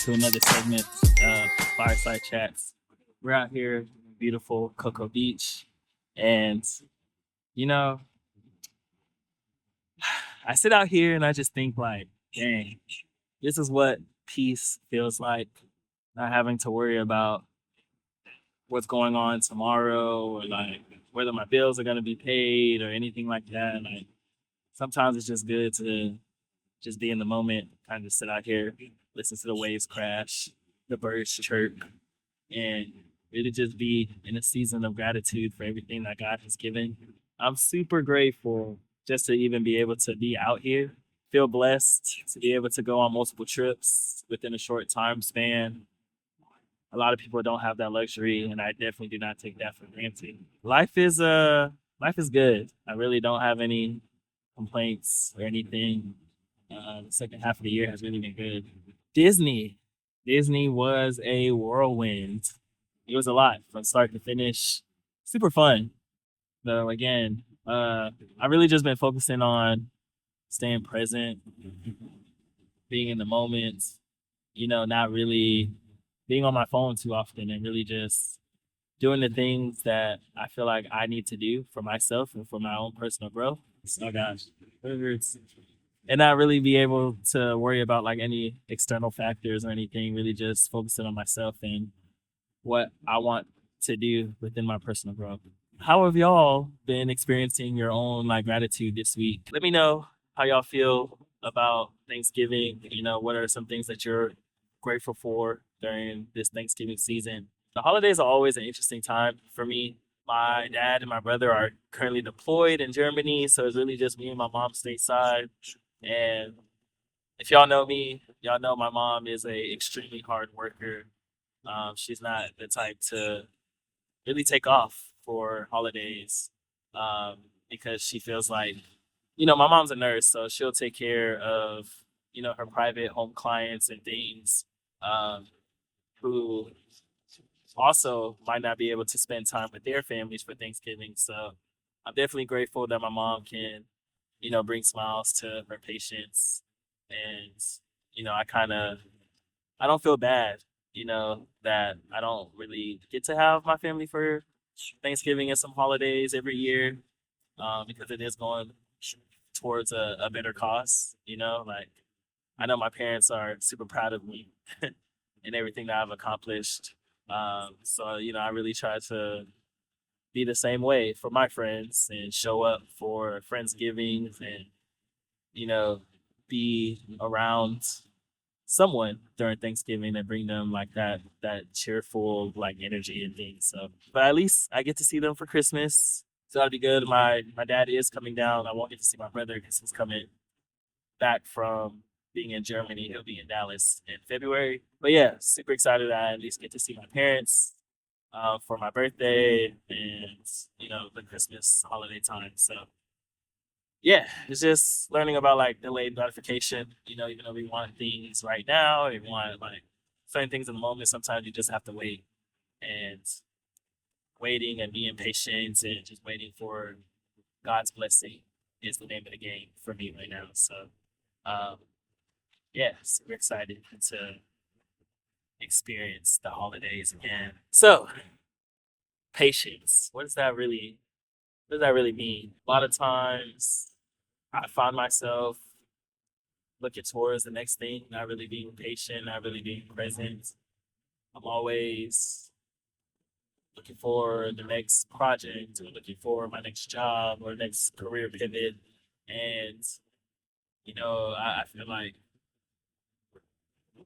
to another segment of Fireside Chats. We're out here, beautiful Cocoa Beach, and you know, I sit out here and I just think like, dang, this is what peace feels like. Not having to worry about what's going on tomorrow or like whether my bills are gonna be paid or anything like that. Like sometimes it's just good to just be in the moment, kind of sit out here, listen to the waves crash, the birds chirp, and really just be in a season of gratitude for everything that God has given. I'm super grateful just to even be able to be out here, feel blessed to be able to go on multiple trips within a short time span. A lot of people don't have that luxury, and I definitely do not take that for granted. Life is good. I really don't have any complaints or anything. The second half of the year has really been good. Disney. Disney was a whirlwind. It was a lot from start to finish. Super fun. Though again, I really just been focusing on staying present, being in the moment, not really being on my phone too often and really just doing the things that I feel like I need to do for myself and for my own personal growth. Oh gosh. It hurts. And not really be able to worry about like any external factors or anything, really just focusing on myself and what I want to do within my personal growth. How have y'all been experiencing your own like gratitude this week? Let me know how y'all feel about Thanksgiving. What are some things that you're grateful for during this Thanksgiving season? The holidays are always an interesting time for me. My dad and my brother are currently deployed in Germany, so it's really just me and my mom stateside. And if y'all know me, y'all know my mom is a extremely hard worker. She's not the type to really take off for holidays um, because she feels like, my mom's a nurse, so she'll take care of, her private home clients and things who also might not be able to spend time with their families for Thanksgiving. So I'm definitely grateful that my mom can, bring smiles to her patients. And, I don't feel bad, that I don't really get to have my family for Thanksgiving and some holidays every year because it is going towards a better cause, like I know my parents are super proud of me and everything that I've accomplished. So, I really try to be the same way for my friends and show up for Friendsgivings and, you know, be around someone during Thanksgiving and bring them like that cheerful like energy and things. So, but at least I get to see them for Christmas. So that'll be good. My dad is coming down. I won't get to see my brother because he's coming back from being in Germany. He'll be in Dallas in February. But yeah, super excited that I at least get to see my parents for my birthday and the Christmas holiday time. So yeah, it's just learning about like delayed gratification. Even though we want things right now, we want like certain things in the moment. Sometimes you just have to wait and waiting and being patient and just waiting for God's blessing is the name of the game for me right now. So um, yeah, super excited to experience the holidays again. So patience. What does that really mean? A lot of times I find myself looking towards the next thing, not really being patient, not really being present. I'm always looking for the next project or looking for my next job or next career pivot. And,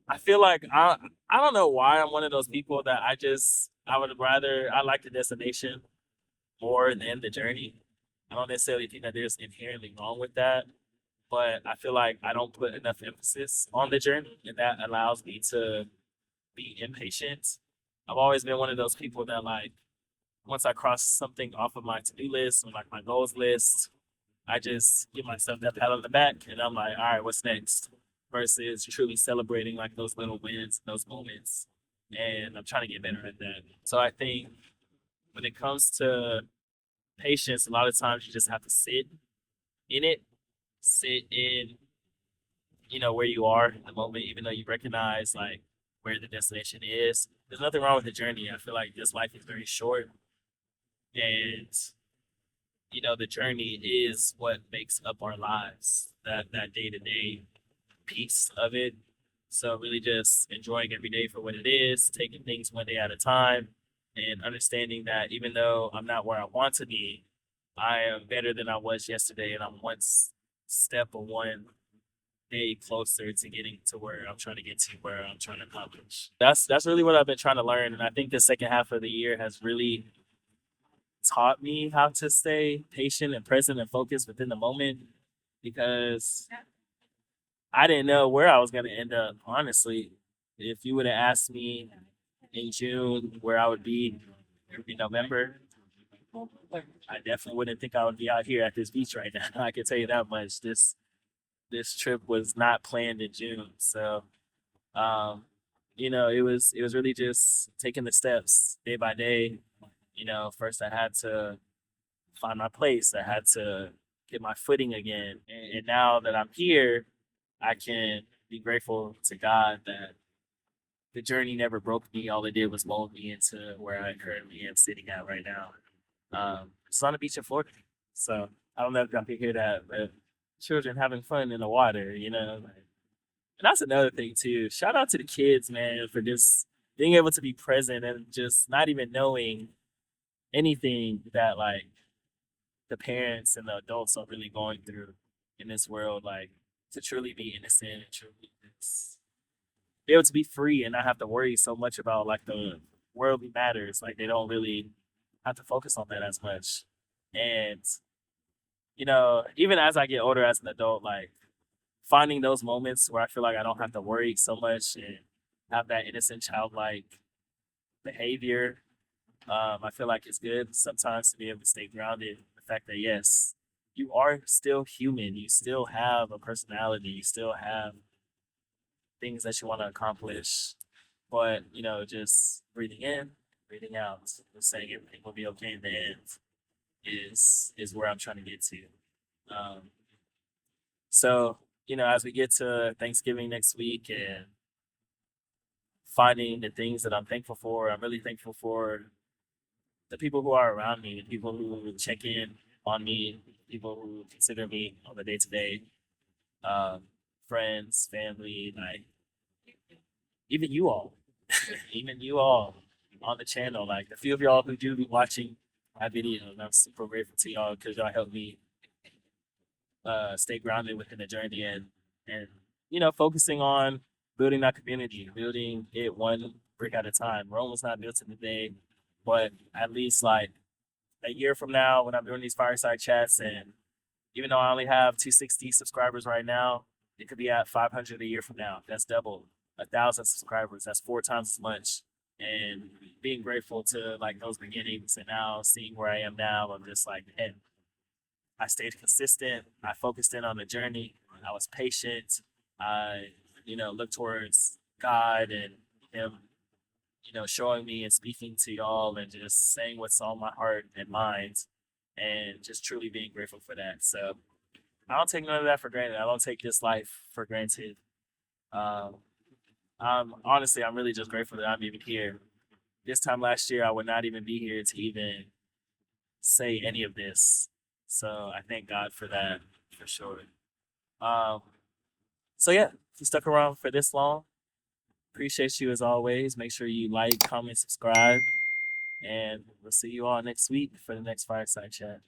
I feel like I don't know why I'm one of those people that I like the destination more than the journey. I don't necessarily think that there's inherently wrong with that, but I feel like I don't put enough emphasis on the journey, and that allows me to be impatient. I've always been one of those people that like once I cross something off of my to-do list or like my goals list, I just give myself that pat on the back and I'm like, all right, what's next? Versus truly celebrating like those little wins, those moments. And I'm trying to get better at that. So I think when it comes to patience, a lot of times you just have to sit in it, sit in, where you are in the moment, even though you recognize like where the destination is. There's nothing wrong with the journey. I feel like this life is very short, and the journey is what makes up our lives. That day to day piece of it. So really just enjoying every day for what it is, taking things one day at a time, and understanding that even though I'm not where I want to be, I am better than I was yesterday, and I'm step or one day closer to getting to where I'm trying to get to, where I'm trying to accomplish. That's really what I've been trying to learn, and I think the second half of the year has really taught me how to stay patient and present and focused within the moment because I didn't know where I was going to end up, honestly. If you would have asked me in June where I would be in November, I definitely wouldn't think I would be out here at this beach right now. I can tell you that much. This trip was not planned in June. So, um, it was really just taking the steps day by day. First I had to find my place. I had to get my footing again. And now that I'm here, I can be grateful to God that the journey never broke me. All it did was mold me into where I currently am sitting at right now. It's on the beach in Florida. So I don't know if y'all can hear that, but children having fun in the water. And that's another thing too. Shout out to the kids, man, for just being able to be present and just not even knowing anything that like the parents and the adults are really going through in this world, like to truly be innocent and truly just be able to be free and not have to worry so much about like the worldly matters. Like they don't really have to focus on that as much. And even as I get older as an adult, like finding those moments where I feel like I don't have to worry so much and have that innocent childlike behavior. I feel like it's good sometimes to be able to stay grounded. The fact that yes, you are still human. You still have a personality. You still have things that you want to accomplish. But just breathing in, breathing out, and saying everything will be okay in the end is where I'm trying to get to. Um, so as we get to Thanksgiving next week and finding the things that I'm thankful for, I'm really thankful for the people who are around me, the people who check in on me, people who consider me on the day to day, friends, family, like even you all, even you all on the channel, like the few of y'all who do be watching my videos. I'm super grateful to y'all because y'all help me stay grounded within the journey and focusing on building that community, building it one brick at a time. Rome was not built in a day, but at least like a year from now when I'm doing these fireside chats, and even though I only have 260 subscribers right now, it could be at 500 a year from now. That's double. 1,000 subscribers. That's 4 times as much. And being grateful to like those beginnings and now seeing where I am now, I'm just like, man, I stayed consistent. I focused in on the journey. I was patient. I, looked towards God and Him, showing me and speaking to y'all and just saying what's on my heart and mind and just truly being grateful for that. So I don't take none of that for granted. I don't take this life for granted. Um, I'm really just grateful that I'm even here. This time last year, I would not even be here to even say any of this. So I thank God for that for sure. Um, so yeah, if you stuck around for this long, appreciate you as always. Make sure you like, comment, subscribe, and we'll see you all next week for the next Fireside Chat.